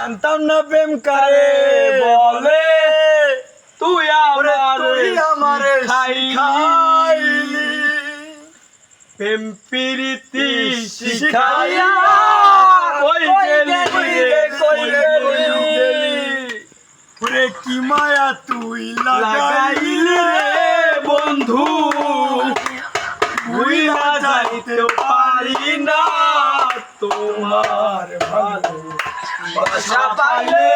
জানতাম না প্রেম কারে বলে, তুই আমারে শিখাইলি প্রেম প্রীতি শিখাইয়া কই গেলি রে কই গেলি ওরে কি মায়া তুই লাগাইলি রে বন্ধু ভুইলা যাইতে পারি না তোমার ভালোবাসা পাইলে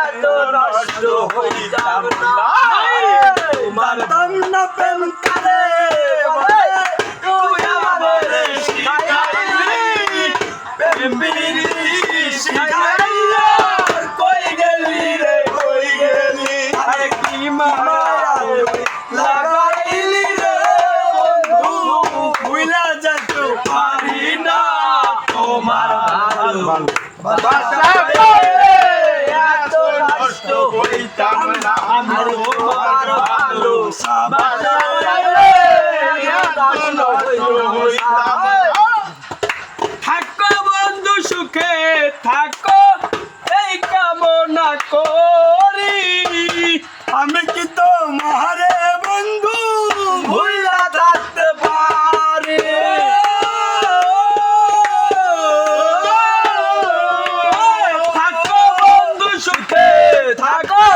এত নষ্ট হইতাম না মানতাম না প্রেম কারে বলে, তুই আমারে শিখাইলি প্রেম প্রীতি শিখাইয়া কই গেলি রে কই গেলি আরে কি মায়া লাগাইলি রে বন্ধু ভুইলা যাইতে পারি না তোমার ভালোবাসা পাইলে এত নষ্ট হইতাম না আমার তোমার ভালোবাসা পাইলে এত নষ্ট হইতাম না। থাকো বন্ধু সুখে থাকো এই কামনা করি, আমি কি তোমারে বন্ধু ভুইলা থাকতে পারি। থাকো বন্ধু সুখে থাকো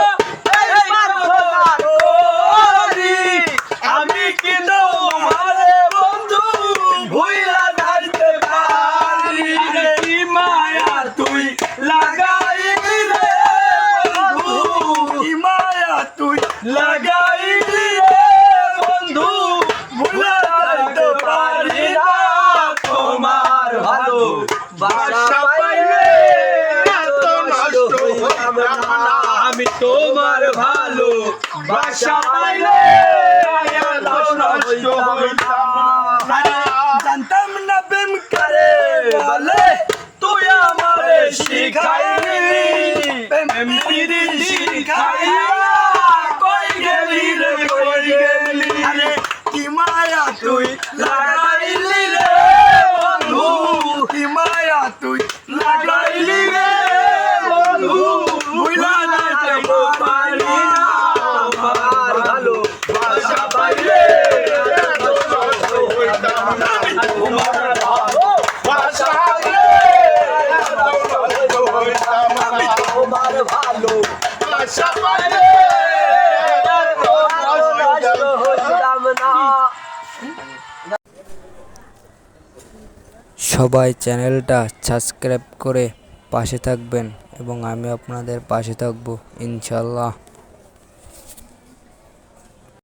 এই কামনা করি, আমি কি তোমারে বন্ধু ভুইলা থাকতে পারি। কি মায়া তুই লাগাইলি রে বন্ধু, কি মায়া তুই লাগাইলি রে বন্ধু ভুলা যাইতে পারি না তোমার ভালোবাসা পাইলে এত নষ্ট হইতাম না আমি তোমার ভালোবাসা পাইলে এত নষ্ট হইতাম না। জানতাম না প্রেম কারে বলে, তুই আমারে শিখাইলি প্রেম প্রীতি শিখাইয়া কই গেলি রে কই গেলি আরে কি মায়া তুই লাগাইলি রে বন্ধু, কি মায়া তুই লাগাইলি রে বন্ধু ভুইলা যাইতে পারি না আমার ভালোবাসা পাইলে এত নষ্ট হইতাম না তোমার ভালোবাসা পাইলে এত নষ্ট হইতাম না তোমার ভালোবাসা পাইলে এত নষ্ট হইতাম না। সবাই চ্যানেলটা সাবস্ক্রাইব করে পাশে থাকবেন এবং আমি আপনাদের পাশে থাকবো ইনশাল্লাহ।